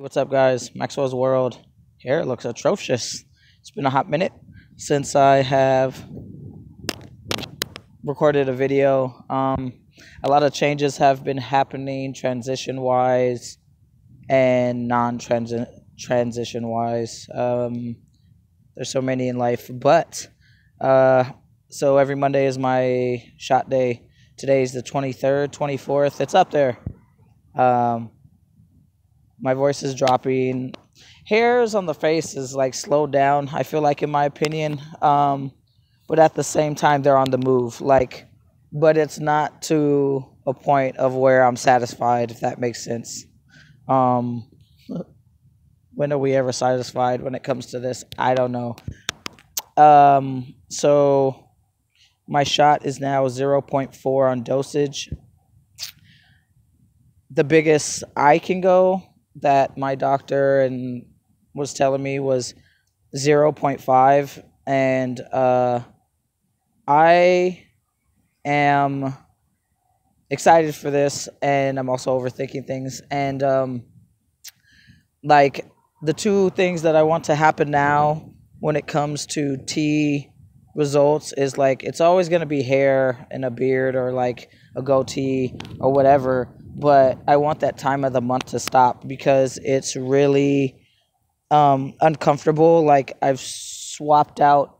What's up, guys? Maxwell's World here. It looks atrocious. It's been a hot minute since I have recorded a video. A lot of changes have been happening transition-wise and non-transition-wise. There's so many in life, but so every Monday is my shot day. Today's the 23rd, 24th. It's up there. My voice is dropping. Hairs on the face is like slowed down, I feel like, in my opinion. But at the same time, they're on the move. But it's not to a point of where I'm satisfied, if that makes sense. When are we ever satisfied when it comes to this? I don't know. So my shot is now 0.4 on dosage. The biggest I can go that my doctor was telling me was 0.5, and I am excited for this, and I'm also overthinking things, and like the two things that I want to happen now when it comes to tea results is like it's always going to be hair and a beard or like a goatee or whatever, but I want that time of the month to stop because it's really uncomfortable. Like, I've swapped out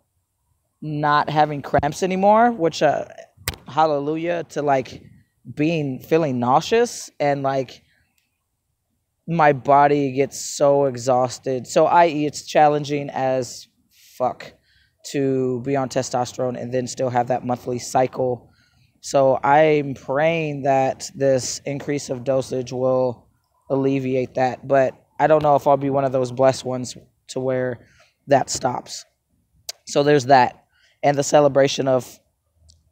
not having cramps anymore, which hallelujah to like feeling nauseous, and like my body gets so exhausted. So i.e. it's challenging as fuck to be on testosterone and then still have that monthly cycle. So I'm praying that this increase of dosage will alleviate that. But I don't know if I'll be one of those blessed ones to where that stops. So there's that. And the celebration of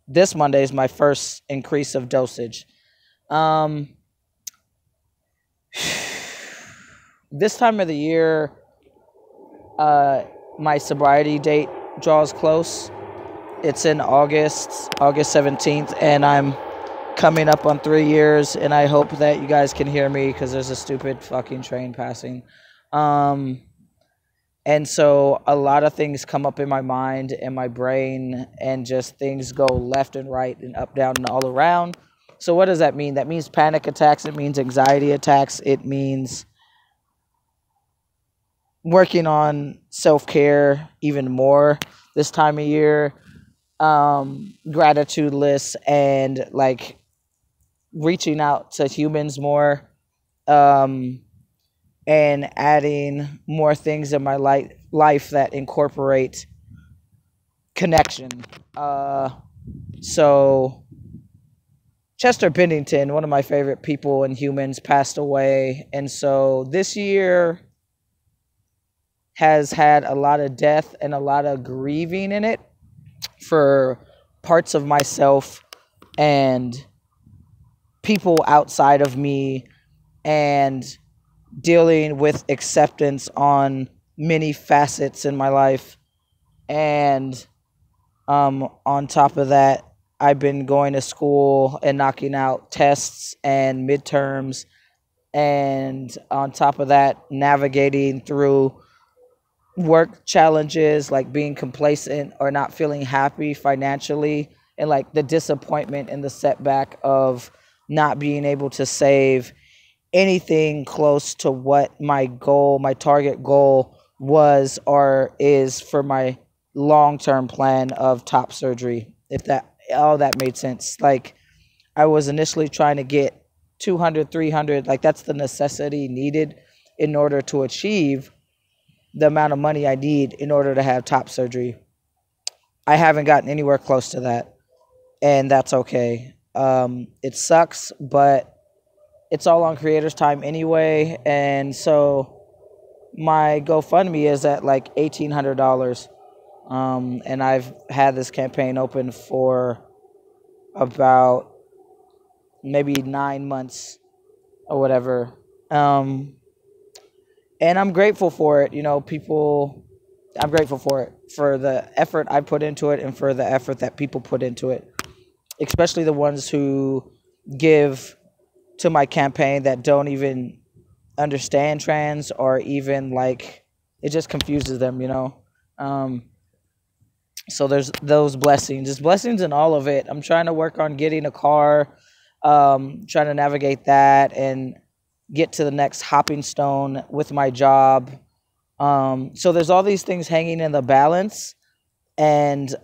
this Monday is my first increase of dosage. This time of the year, my sobriety date draws close. It's in August 17th, and I'm coming up on 3 years, and I hope that you guys can hear me because there's a stupid fucking train passing. And so a lot of things come up in my mind and my brain, and just things go left and right and up, down, and all around. So what does that mean? That means panic attacks. It means anxiety attacks. It means working on self-care even more this time of year. Gratitude lists, and like reaching out to humans more, and adding more things in my life that incorporate connection. So Chester Bennington, one of my favorite people and humans, passed away, and so this year has had a lot of death and a lot of grieving in it for parts of myself and people outside of me, and dealing with acceptance on many facets in my life. And on top of that, I've been going to school and knocking out tests and midterms, and on top of that, navigating through work challenges, like being complacent or not feeling happy financially, and like the disappointment and the setback of not being able to save anything close to what my target goal was or is for my long-term plan of top surgery. If that all that made sense. Like, I was initially trying to get 200, 300, like that's the necessity needed in order to achieve the amount of money I need in order to have top surgery. I haven't gotten anywhere close to that, and that's okay. It sucks, but it's all on creator's time anyway, and so my GoFundMe is at like $1,800, and I've had this campaign open for about maybe 9 months or whatever. And I'm grateful for it. I'm grateful for it, for the effort I put into it and for the effort that people put into it, especially the ones who give to my campaign that don't even understand trans, or even like it just confuses them, so there's those blessings. There's blessings in all of it. I'm trying to work on getting a car, trying to navigate that and get to the next hopping stone with my job. So there's all these things hanging in the balance, and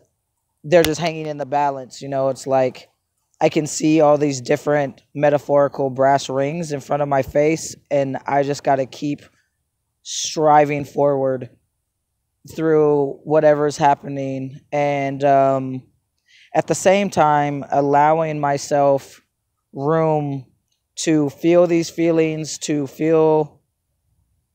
they're just hanging in the balance. It's like I can see all these different metaphorical brass rings in front of my face, and I just got to keep striving forward through whatever's happening. And at the same time, allowing myself room to feel these feelings, to feel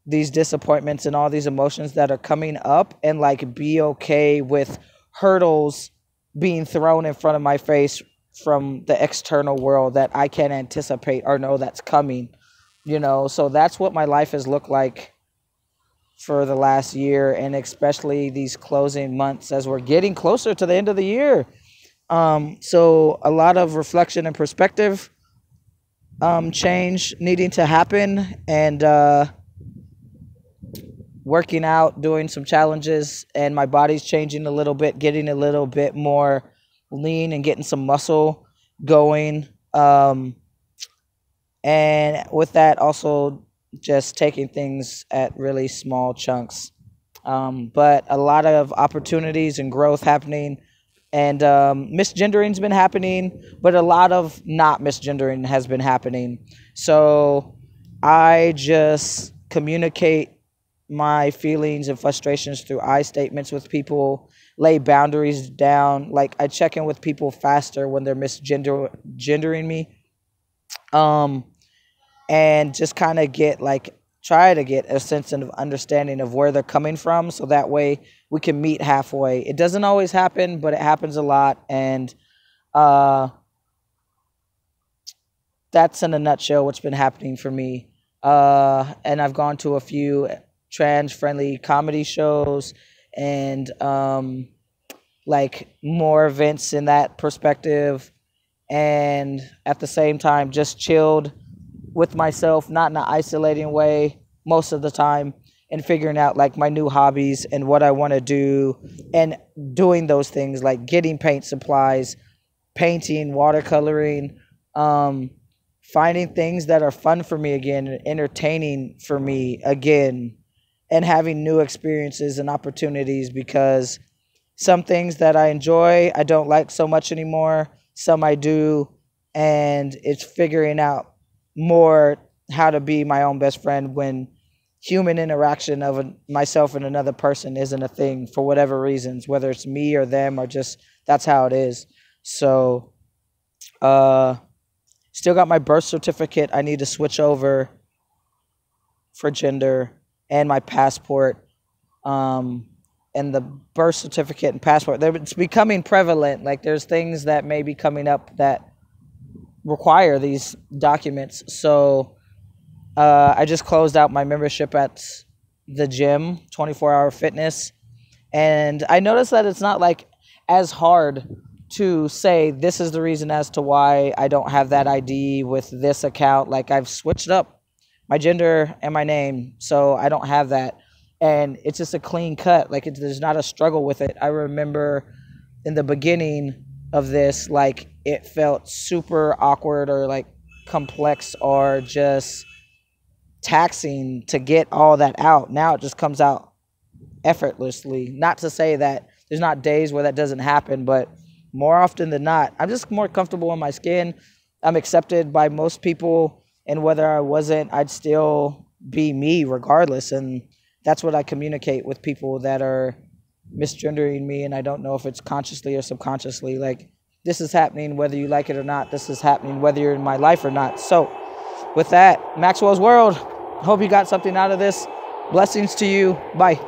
these disappointments and all these emotions that are coming up, and like be okay with hurdles being thrown in front of my face from the external world that I can't anticipate or know that's coming, So that's what my life has looked like for the last year, and especially these closing months as we're getting closer to the end of the year. So a lot of reflection and perspective change needing to happen, and working out, doing some challenges, and my body's changing a little bit, getting a little bit more lean and getting some muscle going. And with that, also just taking things at really small chunks. But a lot of opportunities and growth happening, and misgendering's been happening, but a lot of not misgendering has been happening. So I just communicate my feelings and frustrations through I statements with people, lay boundaries down. Like I check in with people faster when they're misgendering me. And just kind of try to get a sense of understanding of where they're coming from, so that way we can meet halfway. It doesn't always happen, but it happens a lot. And that's in a nutshell what's been happening for me. And I've gone to a few trans-friendly comedy shows, and more events in that perspective. And at the same time, just chilled with myself, not in an isolating way most of the time, and figuring out like my new hobbies and what I want to do, and doing those things like getting paint supplies, painting, watercoloring, finding things that are fun for me again, and entertaining for me again, and having new experiences and opportunities, because some things that I enjoy, I don't like so much anymore. Some I do, and it's figuring out more how to be my own best friend when human interaction of myself and another person isn't a thing for whatever reasons, whether it's me or them, or just that's how it is. So still got my birth certificate I need to switch over for gender, and my passport, and the birth certificate and passport, it's becoming prevalent. Like there's things that may be coming up that require these documents. So I just closed out my membership at the gym, 24-hour fitness, and I noticed that it's not like as hard to say this is the reason as to why I don't have that ID with this account. Like I've switched up my gender and my name, so I don't have that, and it's just a clean cut. Like there's not a struggle with it. I remember in the beginning of this, like it felt super awkward or like complex or just taxing to get all that out. Now it just comes out effortlessly. Not to say that there's not days where that doesn't happen, but more often than not, I'm just more comfortable in my skin. I'm accepted by most people, and whether I wasn't, I'd still be me regardless. And that's what I communicate with people that are misgendering me, and I don't know if it's consciously or subconsciously. Like, this is happening whether you like it or not. This is happening whether you're in my life or not. So with that, Maxwell's World, hope you got something out of this. Blessings to you. Bye.